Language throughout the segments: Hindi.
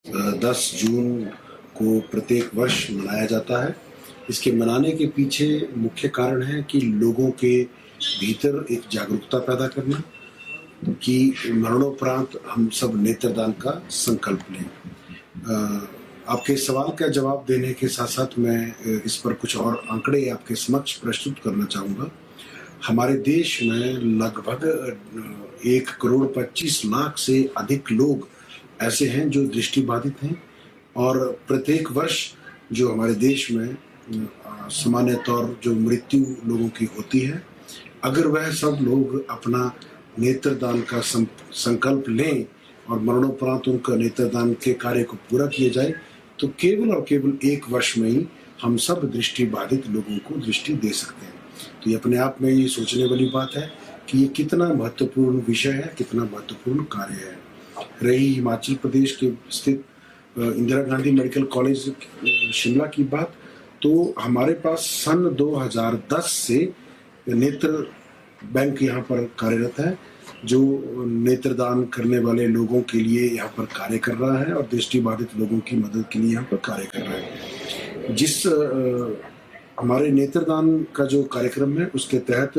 10 जून को प्रत्येक वर्ष मनाया जाता है। इसके मनाने के पीछे मुख्य कारण है कि लोगों के भीतर एक जागरूकता पैदा करना कि मरणोपरांत हम सब नेत्रदान का संकल्प लें। आपके सवाल का जवाब देने के साथ-साथ मैं इस पर कुछ और आंकड़े आपके समक्ष प्रस्तुत करना चाहूँगा। हमारे देश में लगभग 1 करोड़ 25 लाख से अधिक लोग ऐसे हैं जो दृष्टिबाधित हैं और प्रत्येक वर्ष जो हमारे देश में सामान्य तौर जो मृत्यु लोगों की होती है, अगर वह सब लोग अपना नेत्रदान का संकल्प लें और मरणोपरांत उनका नेत्रदान के कार्य को पूरा किया जाए, तो केवल और केवल 1 वर्ष में ही हम सब दृष्टिबाधित लोगों को दृष्टि दे सकते हैं। तो ये अपने आप में ये सोचने वाली बात है कि ये कितना महत्वपूर्ण विषय है, कितना महत्वपूर्ण कार्य है। रही हिमाचल प्रदेश के स्थित इंदिरा गांधी मेडिकल कॉलेज शिमला की बात, तो हमारे पास सन 2010 से नेत्र बैंक यहाँ पर कार्यरत है, जो नेत्रदान करने वाले लोगों के लिए यहाँ पर कार्य कर रहा है और दृष्टिबाधित लोगों की मदद के लिए यहाँ पर कार्य कर रहा है। जिस हमारे नेत्रदान का जो कार्यक्रम है, उसके तहत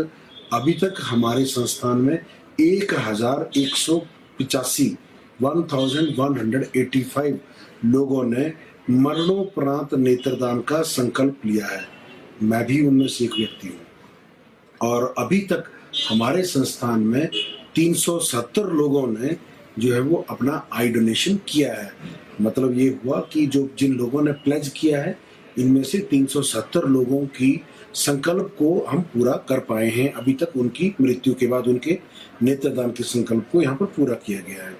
अभी तक हमारे संस्थान में 1185 लोगों ने मरणोपरांत नेत्रदान का संकल्प लिया है। मैं भी उनमें से एक व्यक्ति हूँ और अभी तक हमारे संस्थान में 370 लोगों ने जो है वो अपना आई डोनेशन किया है। मतलब ये हुआ कि जो जिन लोगों ने प्लेज किया है, इनमें से 370 लोगों की संकल्प को हम पूरा कर पाए हैं। अभी तक उनकी मृत्यु के बाद उनके नेत्रदान के संकल्प को यहाँ पर पूरा किया गया है।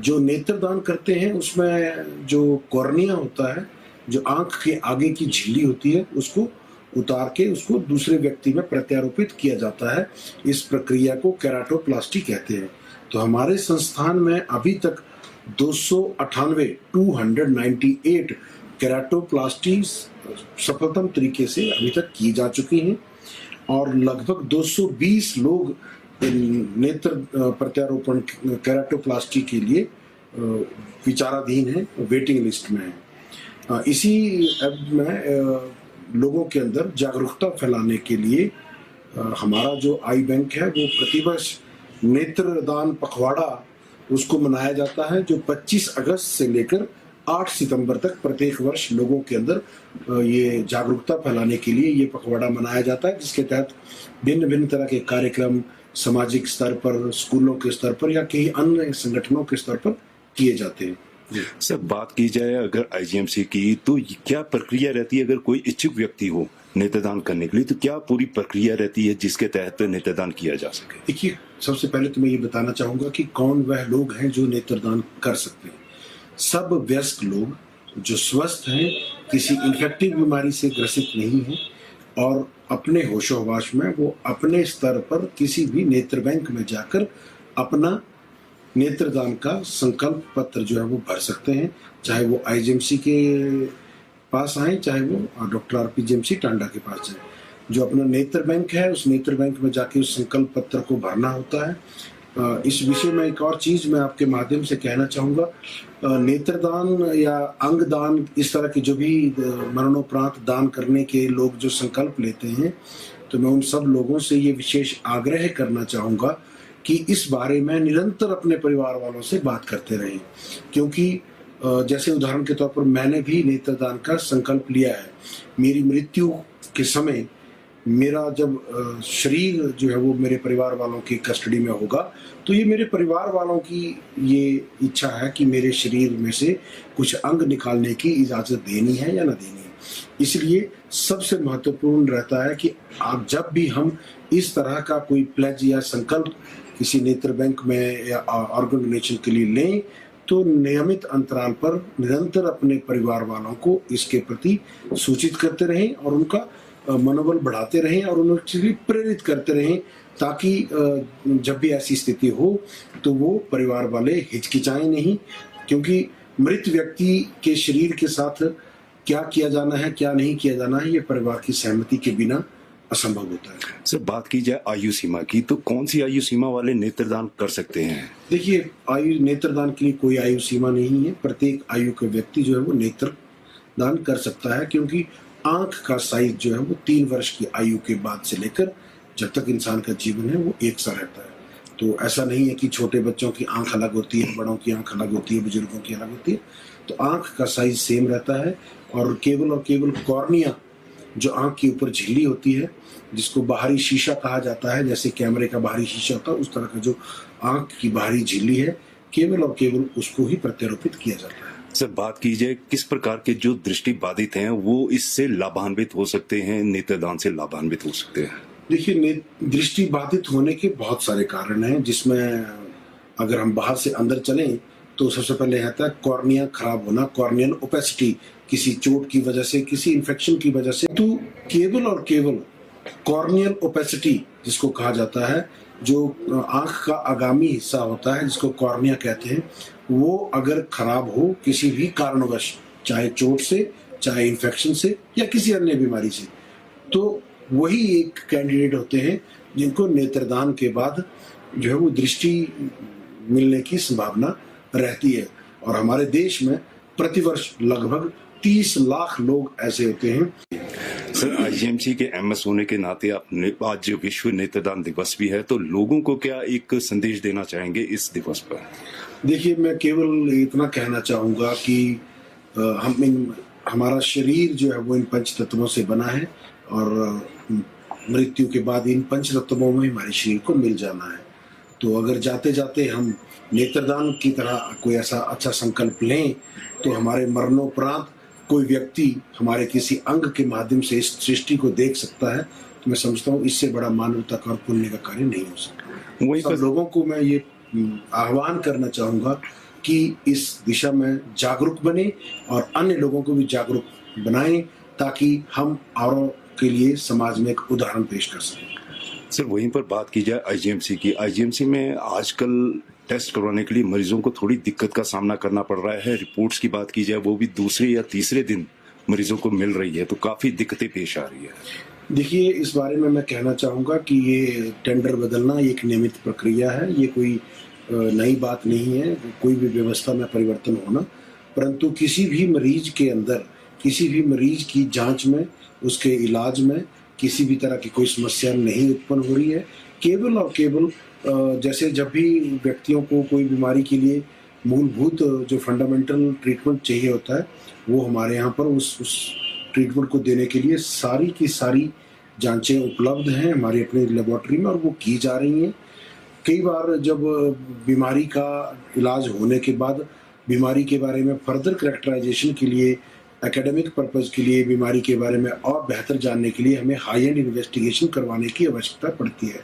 जो नेत्रदान करते हैं उसमें जो कॉर्निया होता है, जो आंख के आगे की झिल्ली होती है, उसको उतार के उसको दूसरे व्यक्ति में प्रत्यारोपित किया जाता है। इस प्रक्रिया को केराटोप्लास्टी कहते हैं। तो हमारे संस्थान में अभी तक 298 केराटोप्लास्टी सफलतम तरीके से अभी तक की जा चुकी हैं और लगभग 220 लोग नेत्र प्रत्यारोपण केराटोप्लास्टी के लिए विचाराधीन हैं, वेटिंग लिस्ट में हैं। इसी में लोगों के अंदर जागरूकता फैलाने के लिए हमारा जो आई बैंक है वो प्रतिवर्ष नेत्रदान पखवाड़ा उसको मनाया जाता है, जो 25 अगस्त से लेकर 8 सितंबर तक प्रत्येक वर्ष लोगों के अंदर ये जागरूकता फैलाने के लिए ये पखवाड़ा मनाया जाता है, जिसके तहत भिन्न भिन्न तरह के कार्यक्रम सामाजिक स्तर पर, स्कूलों के स्तर पर या कई अन्य संगठनों के स्तर पर किए जाते हैं। सर, बात की जाए अगर आईजीएमसी की, तो क्या प्रक्रिया रहती है अगर कोई इच्छुक व्यक्ति हो नेत्रदान करने के लिए, तो क्या पूरी प्रक्रिया रहती है जिसके तहत नेत्रदान किया जा सके? देखिए, सबसे पहले तो मैं ये बताना चाहूँगा कि कौन वह लोग हैं जो नेत्रदान कर सकते हैं। सब वयस्क लोग जो स्वस्थ हैं, किसी इन्फेक्टिव बीमारी से ग्रसित नहीं हैं और अपने होशो-हवास में वो अपने स्तर पर किसी भी नेत्र बैंक में जाकर अपना नेत्रदान का संकल्प पत्र जो है वो भर सकते हैं। चाहे वो आईजीएमसी के पास आए, चाहे वो डॉक्टर आरपीजीएमसी टांडा के पास जाए। जो अपना नेत्र बैंक है, उस नेत्र बैंक में जाके उस संकल्प पत्र को भरना होता है। इस विषय में एक और चीज़ मैं आपके माध्यम से कहना चाहूँगा। नेत्रदान या अंगदान, इस तरह के जो भी मरणोपरांत दान करने के लोग जो संकल्प लेते हैं, तो मैं उन सब लोगों से ये विशेष आग्रह करना चाहूँगा कि इस बारे में निरंतर अपने परिवार वालों से बात करते रहें, क्योंकि जैसे उदाहरण के तौर पर मैंने भी नेत्रदान का संकल्प लिया है। मेरी मृत्यु के समय मेरा जब शरीर जो है वो मेरे परिवार वालों की कस्टडी में होगा, तो ये मेरे परिवार वालों की ये इच्छा है कि मेरे शरीर में से कुछ अंग निकालने की इजाज़त देनी है या ना देनी है। इसलिए सबसे महत्वपूर्ण रहता है कि आप जब भी हम इस तरह का कोई प्लेज या संकल्प किसी नेत्र बैंक में या ऑर्गन डोनेशन के लिए लें, तो नियमित अंतराल पर निरंतर अपने परिवार वालों को इसके प्रति सूचित करते रहें और उनका मनोबल बढ़ाते रहें और उन्हें प्रेरित करते रहें, ताकि जब भी ऐसी स्थिति हो तो वो परिवार वाले हिचकिचाएं नहीं, क्योंकि मृत व्यक्ति के शरीर के साथ क्या किया जाना है, क्या नहीं किया जाना है, ये परिवार की सहमति के बिना असंभव होता है। सर, बात की जाए आयु सीमा की, तो कौन सी आयु सीमा वाले नेत्रदान कर सकते हैं? देखिए, आयु नेत्रदान के लिए कोई आयु सीमा नहीं है। प्रत्येक आयु के व्यक्ति जो है वो नेत्रदान कर सकता है, क्योंकि आंख का साइज जो है वो 3 वर्ष की आयु के बाद से लेकर जब तक इंसान का जीवन है वो एक सा रहता है। तो ऐसा नहीं है कि छोटे बच्चों की आंख अलग होती है, बड़ों की आंख अलग होती है, बुजुर्गों की अलग होती है। तो आंख का साइज सेम रहता है, और केवल कॉर्निया जो आंख के ऊपर झिल्ली होती है, जिसको बाहरी शीशा कहा जाता है, जैसे कैमरे का बाहरी शीशा होता है, उस तरह का जो आंख की बाहरी झिल्ली है, केवल उसको ही प्रत्यारोपित किया जाता है। सर, बात की जाए किस प्रकार के जो दृष्टि बाधित हैं वो इससे लाभान्वित हो सकते हैं, नेत्रदान से लाभान्वित हो सकते हैं? देखिए, दृष्टि बाधित होने के बहुत सारे कारण हैं, जिसमें अगर हम बाहर से अंदर चलें तो सबसे पहले आता है कॉर्निया खराब होना, कॉर्नियल ओपेसिटी, किसी चोट की वजह से, किसी इन्फेक्शन की वजह से। तो केवल कॉर्नियल ओपेसिटी जिसको कहा जाता है, जो आंख का आगामी हिस्सा होता है जिसको कॉर्निया कहते हैं, वो अगर खराब हो किसी भी कारणवश, चाहे चोट से, चाहे इन्फेक्शन से, या किसी अन्य बीमारी से, तो वही एक कैंडिडेट होते हैं जिनको नेत्रदान के बाद जो है वो दृष्टि मिलने की संभावना रहती है। और हमारे देश में प्रतिवर्ष लगभग 30 लाख लोग ऐसे होते हैं। सर, आईजीएमसी के एमएस होने के नाते आपने आज विश्व नेत्रदान दिवस भी है, तो लोगों को क्या एक संदेश देना चाहेंगे इस दिवस पर? देखिए, मैं केवल इतना कहना चाहूँगा कि हमारा शरीर जो है वो इन पंच तत्वों से बना है, और मृत्यु के बाद इन पंच तत्वों में हमारे शरीर को मिल जाना है। तो अगर जाते जाते हम नेत्रदान की तरह कोई ऐसा अच्छा संकल्प लें, तो हमारे मरणोपरांत कोई व्यक्ति हमारे किसी अंग के माध्यम से इस सृष्टि को देख सकता है। तो मैं समझता हूँ इससे बड़ा मानवता का और पुण्य का कार्य नहीं हो सकता। सब लोगों को मैं ये आह्वान करना चाहूँगा कि इस दिशा में जागरूक बने और अन्य लोगों को भी जागरूक बनाएं, ताकि हम औरों के लिए समाज में एक उदाहरण पेश कर सकें। सर, वहीं पर बात की जाए आईजीएमसी की, आईजीएमसी में आजकल टेस्ट करवाने के लिए मरीजों को थोड़ी दिक्कत का सामना करना पड़ रहा है। रिपोर्ट्स की बात की जाए वो भी दूसरे या तीसरे दिन मरीजों को मिल रही है, तो काफी दिक्कतें पेश आ रही है। देखिए, इस बारे में मैं कहना चाहूँगा कि ये टेंडर बदलना एक नियमित प्रक्रिया है, ये कोई नई बात नहीं है, कोई भी व्यवस्था में परिवर्तन होना। परंतु किसी भी मरीज के अंदर, किसी भी मरीज की जांच में, उसके इलाज में किसी भी तरह की कोई समस्या नहीं उत्पन्न हो रही है। केवल जैसे जब भी व्यक्तियों को कोई बीमारी के लिए मूलभूत जो फंडामेंटल ट्रीटमेंट चाहिए होता है, वो हमारे यहाँ पर उस ट्रीटमेंट को देने के लिए सारी की सारी जांचें उपलब्ध हैं हमारी अपनी लेबोरेटरी में, और वो की जा रही हैं। कई बार जब बीमारी का इलाज होने के बाद बीमारी के बारे में फर्दर कैरेक्टराइजेशन के लिए, एकेडमिक पर्पज़ के लिए, बीमारी के बारे में और बेहतर जानने के लिए हमें हाई एंड इन्वेस्टिगेशन करवाने की आवश्यकता पड़ती है।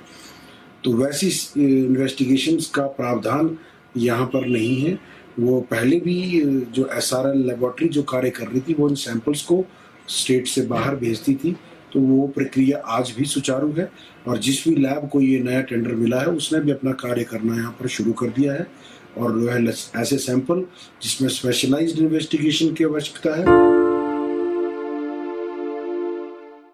तो वैसी इन्वेस्टिगेशंस का प्रावधान यहाँ पर नहीं है। वो पहले भी जो एसआरएल लेबोरेटरी जो कार्य कर रही थी, वो इन सैंपल्स को स्टेट से बाहर भेजती थी, तो वो प्रक्रिया आज भी सुचारू है। और जिस भी लैब को ये नया टेंडर मिला है, उसने भी अपना कार्य करना यहाँ पर शुरू कर दिया है। और जो है ऐसे सैंपल जिसमें स्पेशलाइज्ड इन्वेस्टिगेशन की आवश्यकता है,